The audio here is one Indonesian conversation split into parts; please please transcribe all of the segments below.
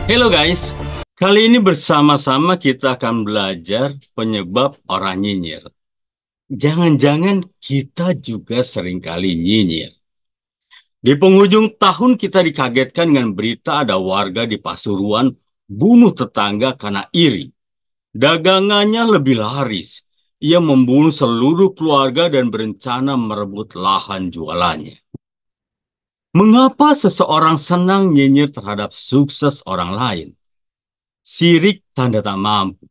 Halo guys, kali ini bersama-sama kita akan belajar penyebab orang nyinyir. Jangan-jangan kita juga seringkali nyinyir. Di penghujung tahun kita dikagetkan dengan berita ada warga di Pasuruan bunuh tetangga karena iri. Dagangannya lebih laris. Ia membunuh seluruh keluarga dan berencana merebut lahan jualannya. Mengapa seseorang senang nyinyir terhadap sukses orang lain? Sirik tanda tak mampu.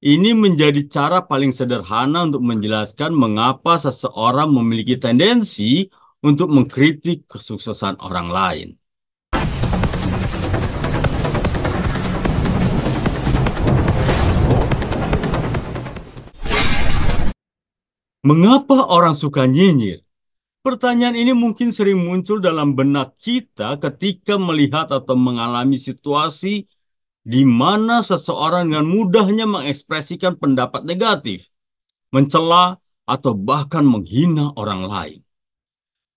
Ini menjadi cara paling sederhana untuk menjelaskan mengapa seseorang memiliki tendensi untuk mengkritik kesuksesan orang lain. Mengapa orang suka nyinyir? Pertanyaan ini mungkin sering muncul dalam benak kita ketika melihat atau mengalami situasi di mana seseorang dengan mudahnya mengekspresikan pendapat negatif, mencela, atau bahkan menghina orang lain.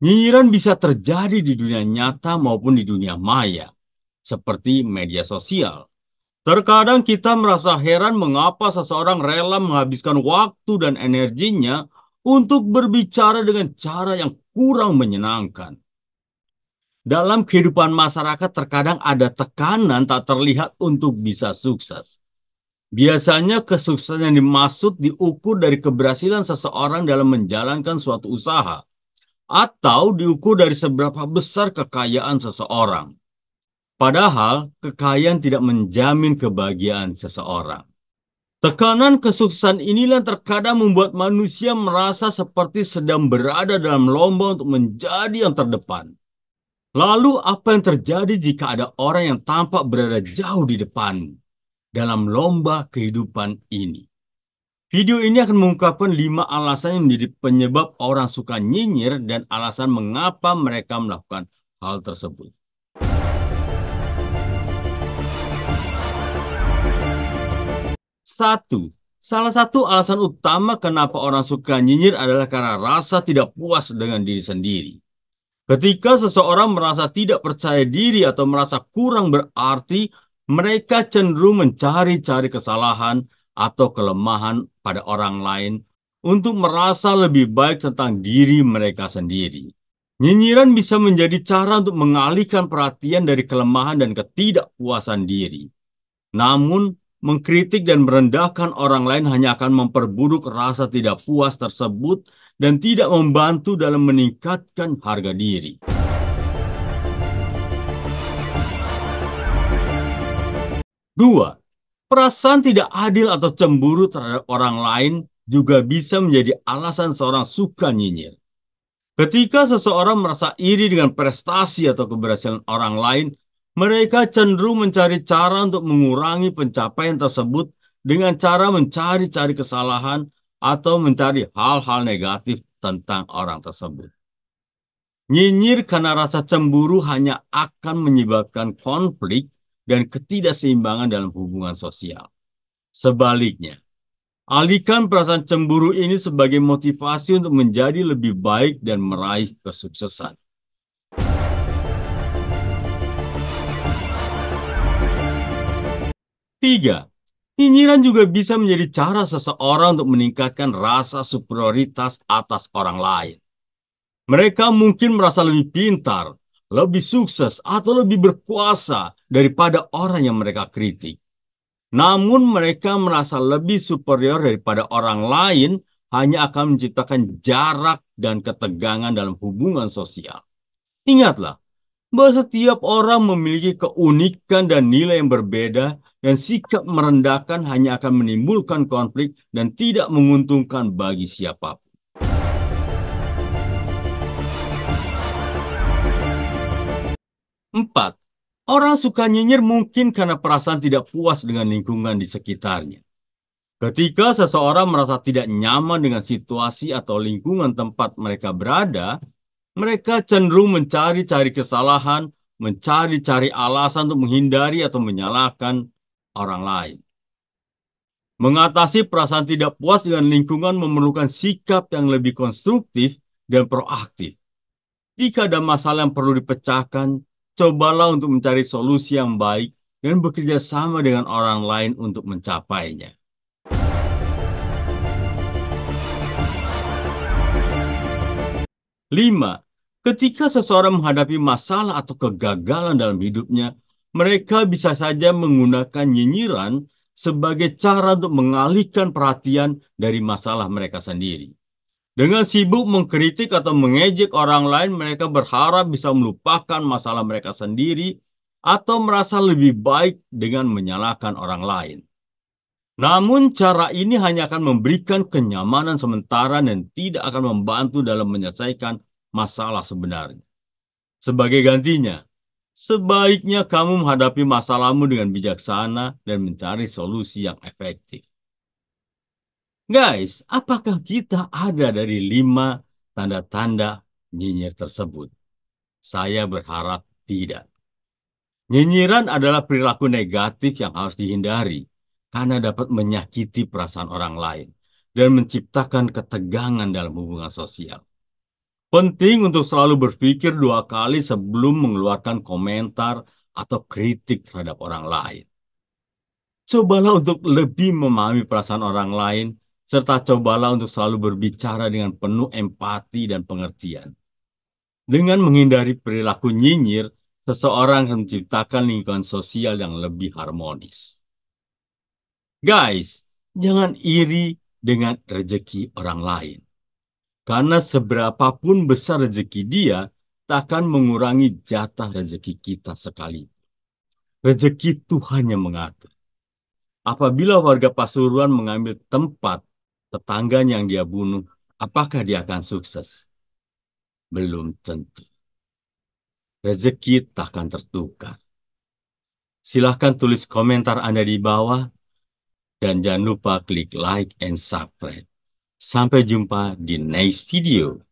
Nyinyiran bisa terjadi di dunia nyata maupun di dunia maya, seperti media sosial. Terkadang kita merasa heran mengapa seseorang rela menghabiskan waktu dan energinya untuk berbicara dengan cara yang kurang menyenangkan. Dalam kehidupan masyarakat terkadang ada tekanan tak terlihat untuk bisa sukses. Biasanya kesuksesan yang dimaksud diukur dari keberhasilan seseorang dalam menjalankan suatu usaha atau diukur dari seberapa besar kekayaan seseorang. Padahal, kekayaan tidak menjamin kebahagiaan seseorang. Tekanan kesuksesan inilah yang terkadang membuat manusia merasa seperti sedang berada dalam lomba untuk menjadi yang terdepan. Lalu, apa yang terjadi jika ada orang yang tampak berada jauh di depanmu dalam lomba kehidupan ini? Video ini akan mengungkapkan 5 alasan yang menjadi penyebab orang suka nyinyir dan alasan mengapa mereka melakukan hal tersebut. Satu, salah satu alasan utama kenapa orang suka nyinyir adalah karena rasa tidak puas dengan diri sendiri. Ketika seseorang merasa tidak percaya diri atau merasa kurang berarti, mereka cenderung mencari-cari kesalahan atau kelemahan pada orang lain untuk merasa lebih baik tentang diri mereka sendiri. Nyinyiran bisa menjadi cara untuk mengalihkan perhatian dari kelemahan dan ketidakpuasan diri. Namun, mengkritik dan merendahkan orang lain hanya akan memperburuk rasa tidak puas tersebut dan tidak membantu dalam meningkatkan harga diri. Dua, perasaan tidak adil atau cemburu terhadap orang lain juga bisa menjadi alasan seorang suka nyinyir. Ketika seseorang merasa iri dengan prestasi atau keberhasilan orang lain, mereka cenderung mencari cara untuk mengurangi pencapaian tersebut dengan cara mencari-cari kesalahan atau mencari hal-hal negatif tentang orang tersebut. Nyinyir karena rasa cemburu hanya akan menyebabkan konflik dan ketidakseimbangan dalam hubungan sosial. Sebaliknya, alihkan perasaan cemburu ini sebagai motivasi untuk menjadi lebih baik dan meraih kesuksesan. Tiga, nyinyiran juga bisa menjadi cara seseorang untuk meningkatkan rasa superioritas atas orang lain. Mereka mungkin merasa lebih pintar, lebih sukses, atau lebih berkuasa daripada orang yang mereka kritik. Namun mereka merasa lebih superior daripada orang lain hanya akan menciptakan jarak dan ketegangan dalam hubungan sosial. Ingatlah bahwa setiap orang memiliki keunikan dan nilai yang berbeda dan sikap merendahkan hanya akan menimbulkan konflik dan tidak menguntungkan bagi siapapun. Empat, orang suka nyinyir mungkin karena perasaan tidak puas dengan lingkungan di sekitarnya. Ketika seseorang merasa tidak nyaman dengan situasi atau lingkungan tempat mereka berada, mereka cenderung mencari-cari kesalahan, mencari-cari alasan untuk menghindari atau menyalahkan orang lain. Mengatasi perasaan tidak puas dengan lingkungan memerlukan sikap yang lebih konstruktif dan proaktif. Jika ada masalah yang perlu dipecahkan, cobalah untuk mencari solusi yang baik dan bekerja sama dengan orang lain untuk mencapainya. 5. Ketika seseorang menghadapi masalah atau kegagalan dalam hidupnya, mereka bisa saja menggunakan nyinyiran sebagai cara untuk mengalihkan perhatian dari masalah mereka sendiri. Dengan sibuk mengkritik atau mengejek orang lain, mereka berharap bisa melupakan masalah mereka sendiri atau merasa lebih baik dengan menyalahkan orang lain. Namun cara ini hanya akan memberikan kenyamanan sementara dan tidak akan membantu dalam menyelesaikan masalah sebenarnya. Sebagai gantinya, sebaiknya kamu menghadapi masalahmu dengan bijaksana dan mencari solusi yang efektif. Guys, apakah kita ada dari 5 tanda-tanda nyinyir tersebut? Saya berharap tidak. Nyinyiran adalah perilaku negatif yang harus dihindari karena dapat menyakiti perasaan orang lain dan menciptakan ketegangan dalam hubungan sosial. Penting untuk selalu berpikir 2 kali sebelum mengeluarkan komentar atau kritik terhadap orang lain. Cobalah untuk lebih memahami perasaan orang lain, serta cobalah untuk selalu berbicara dengan penuh empati dan pengertian. Dengan menghindari perilaku nyinyir, seseorang akan menciptakan lingkungan sosial yang lebih harmonis. Guys, jangan iri dengan rezeki orang lain. Karena seberapapun besar rezeki dia, takkan mengurangi jatah rezeki kita sekali. Rezeki Tuhan yang mengatur. Apabila warga Pasuruan mengambil tempat tetangganya yang dia bunuh, apakah dia akan sukses? Belum tentu. Rezeki takkan tertukar. Silahkan tulis komentar Anda di bawah dan jangan lupa klik like and subscribe. Sampai jumpa di next video.